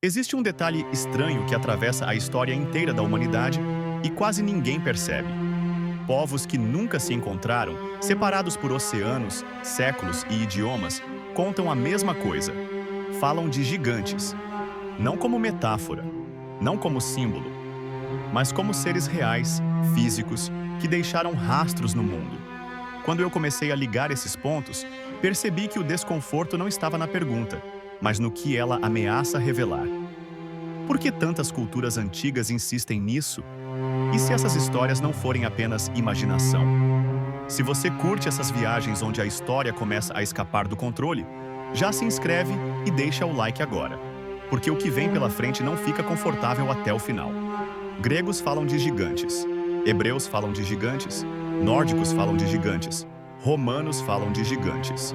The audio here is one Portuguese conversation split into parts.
Existe um detalhe estranho que atravessa a história inteira da humanidade e quase ninguém percebe. Povos que nunca se encontraram, separados por oceanos, séculos e idiomas, contam a mesma coisa. Falam de gigantes. Não como metáfora, não como símbolo, mas como seres reais, físicos, que deixaram rastros no mundo. Quando eu comecei a ligar esses pontos, percebi que o desconforto não estava na pergunta, mas no que ela ameaça revelar. Por que tantas culturas antigas insistem nisso? E se essas histórias não forem apenas imaginação? Se você curte essas viagens onde a história começa a escapar do controle, já se inscreve e deixa o like agora, porque o que vem pela frente não fica confortável até o final. Gregos falam de gigantes, hebreus falam de gigantes, nórdicos falam de gigantes, romanos falam de gigantes.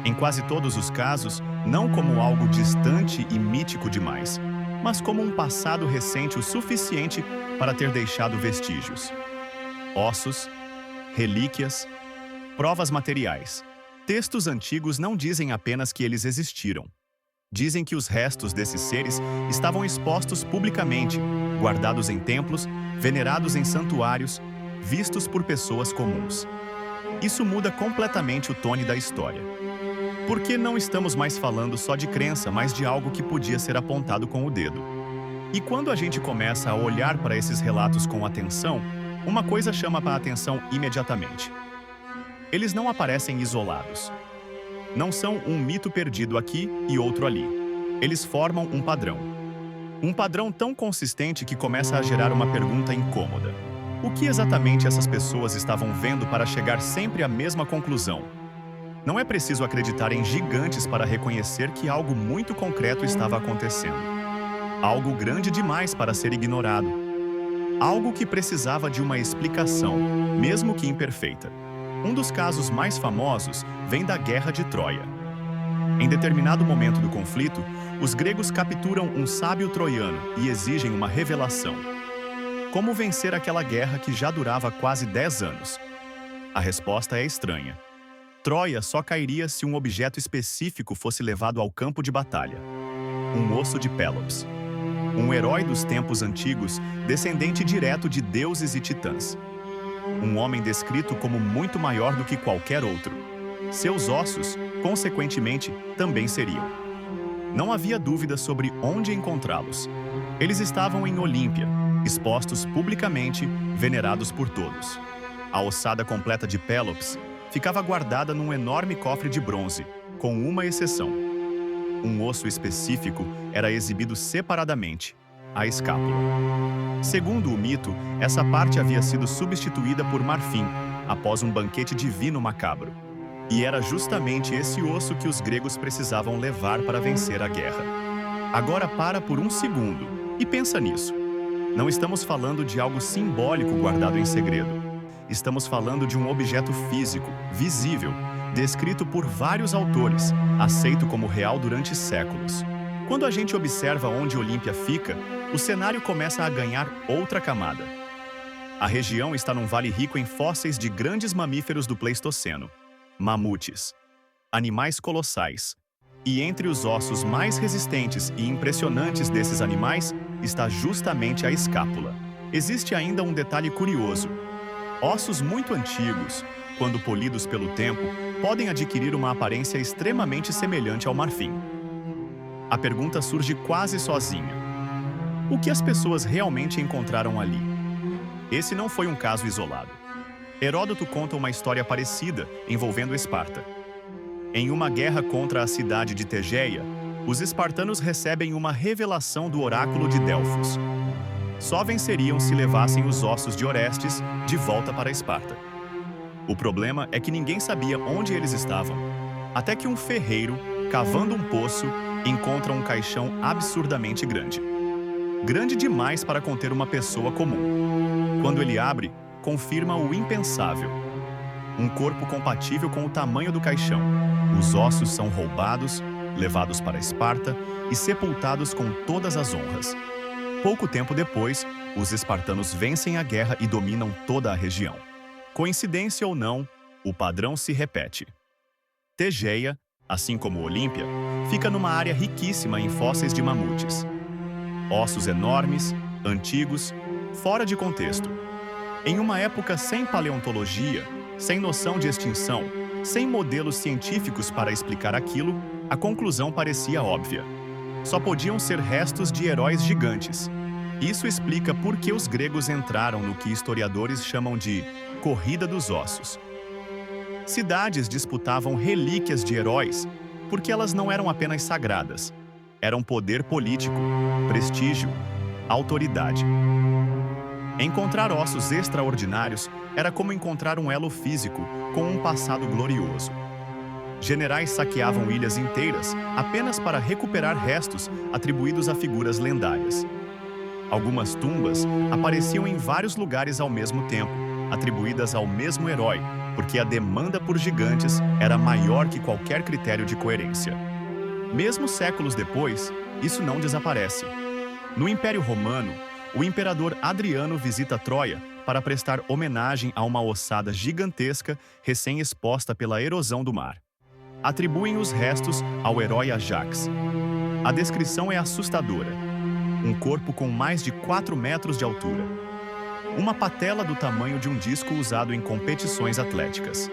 Em quase todos os casos, não como algo distante e mítico demais, mas como um passado recente o suficiente para ter deixado vestígios. Ossos, relíquias, provas materiais. Textos antigos não dizem apenas que eles existiram. Dizem que os restos desses seres estavam expostos publicamente, guardados em templos, venerados em santuários, vistos por pessoas comuns. Isso muda completamente o tom da história. Porque não estamos mais falando só de crença, mas de algo que podia ser apontado com o dedo. E quando a gente começa a olhar para esses relatos com atenção, uma coisa chama a atenção imediatamente. Eles não aparecem isolados. Não são um mito perdido aqui e outro ali. Eles formam um padrão. Um padrão tão consistente que começa a gerar uma pergunta incômoda. O que exatamente essas pessoas estavam vendo para chegar sempre à mesma conclusão? Não é preciso acreditar em gigantes para reconhecer que algo muito concreto estava acontecendo. Algo grande demais para ser ignorado. Algo que precisava de uma explicação, mesmo que imperfeita. Um dos casos mais famosos vem da Guerra de Troia. Em determinado momento do conflito, os gregos capturam um sábio troiano e exigem uma revelação. Como vencer aquela guerra que já durava quase 10 anos? A resposta é estranha. Troia só cairia se um objeto específico fosse levado ao campo de batalha. Um osso de Pélops. Um herói dos tempos antigos, descendente direto de deuses e titãs. Um homem descrito como muito maior do que qualquer outro. Seus ossos, consequentemente, também seriam. Não havia dúvida sobre onde encontrá-los. Eles estavam em Olímpia, expostos publicamente, venerados por todos. A ossada completa de Pélops ficava guardada num enorme cofre de bronze, com uma exceção. Um osso específico era exibido separadamente, a escápula. Segundo o mito, essa parte havia sido substituída por marfim, após um banquete divino macabro. E era justamente esse osso que os gregos precisavam levar para vencer a guerra. Agora para por um segundo e pensa nisso. Não estamos falando de algo simbólico guardado em segredo. Estamos falando de um objeto físico, visível, descrito por vários autores, aceito como real durante séculos. Quando a gente observa onde Olímpia fica, o cenário começa a ganhar outra camada. A região está num vale rico em fósseis de grandes mamíferos do Pleistoceno, mamutes, animais colossais. E entre os ossos mais resistentes e impressionantes desses animais está justamente a escápula. Existe ainda um detalhe curioso. Ossos muito antigos, quando polidos pelo tempo, podem adquirir uma aparência extremamente semelhante ao marfim. A pergunta surge quase sozinha. O que as pessoas realmente encontraram ali? Esse não foi um caso isolado. Heródoto conta uma história parecida envolvendo Esparta. Em uma guerra contra a cidade de Tegeia, os espartanos recebem uma revelação do oráculo de Delfos. Só venceriam se levassem os ossos de Orestes de volta para Esparta. O problema é que ninguém sabia onde eles estavam, até que um ferreiro, cavando um poço, encontra um caixão absurdamente grande. Grande demais para conter uma pessoa comum. Quando ele abre, confirma o impensável. Um corpo compatível com o tamanho do caixão. Os ossos são roubados, levados para Esparta e sepultados com todas as honras. Pouco tempo depois, os espartanos vencem a guerra e dominam toda a região. Coincidência ou não, o padrão se repete. Tegeia, assim como Olímpia, fica numa área riquíssima em fósseis de mamutes. Ossos enormes, antigos, fora de contexto. Em uma época sem paleontologia, sem noção de extinção, sem modelos científicos para explicar aquilo, a conclusão parecia óbvia. Só podiam ser restos de heróis gigantes. Isso explica por que os gregos entraram no que historiadores chamam de corrida dos ossos. Cidades disputavam relíquias de heróis porque elas não eram apenas sagradas. Eram poder político, prestígio, autoridade. Encontrar ossos extraordinários era como encontrar um elo físico com um passado glorioso. Generais saqueavam ilhas inteiras apenas para recuperar restos atribuídos a figuras lendárias. Algumas tumbas apareciam em vários lugares ao mesmo tempo, atribuídas ao mesmo herói, porque a demanda por gigantes era maior que qualquer critério de coerência. Mesmo séculos depois, isso não desaparece. No Império Romano, o imperador Adriano visita Troia para prestar homenagem a uma ossada gigantesca recém-exposta pela erosão do mar. Atribuem os restos ao herói Ajax. A descrição é assustadora. Um corpo com mais de 4 metros de altura. Uma patela do tamanho de um disco usado em competições atléticas.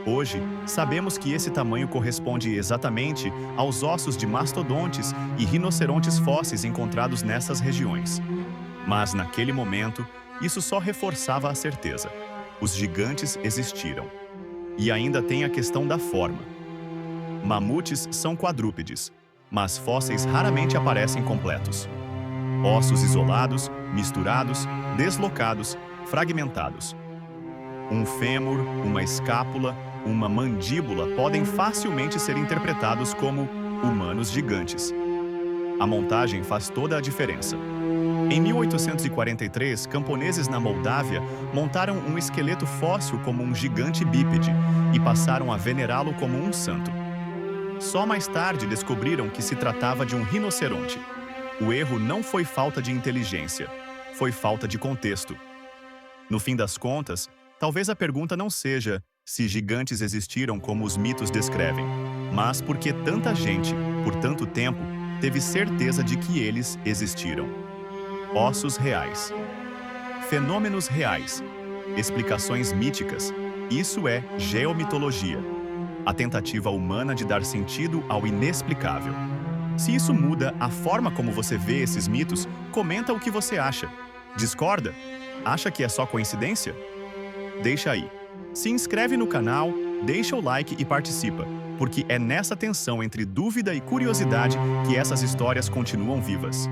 Hoje, sabemos que esse tamanho corresponde exatamente aos ossos de mastodontes e rinocerontes fósseis encontrados nessas regiões. Mas, naquele momento, isso só reforçava a certeza. Os gigantes existiram. E ainda tem a questão da forma. Mamutes são quadrúpedes, mas fósseis raramente aparecem completos. Ossos isolados, misturados, deslocados, fragmentados. Um fêmur, uma escápula, uma mandíbula podem facilmente ser interpretados como humanos gigantes. A montagem faz toda a diferença. Em 1843, camponeses na Moldávia montaram um esqueleto fóssil como um gigante bípede e passaram a venerá-lo como um santo. Só mais tarde descobriram que se tratava de um rinoceronte. O erro não foi falta de inteligência, foi falta de contexto. No fim das contas, talvez a pergunta não seja se gigantes existiram como os mitos descrevem, mas porque tanta gente, por tanto tempo, teve certeza de que eles existiram. Ossos reais. Fenômenos reais. Explicações míticas. Isso é geomitologia. A tentativa humana de dar sentido ao inexplicável. Se isso muda a forma como você vê esses mitos, comenta o que você acha. Discorda? Acha que é só coincidência? Deixa aí. Se inscreve no canal, deixa o like e participa, porque é nessa tensão entre dúvida e curiosidade que essas histórias continuam vivas.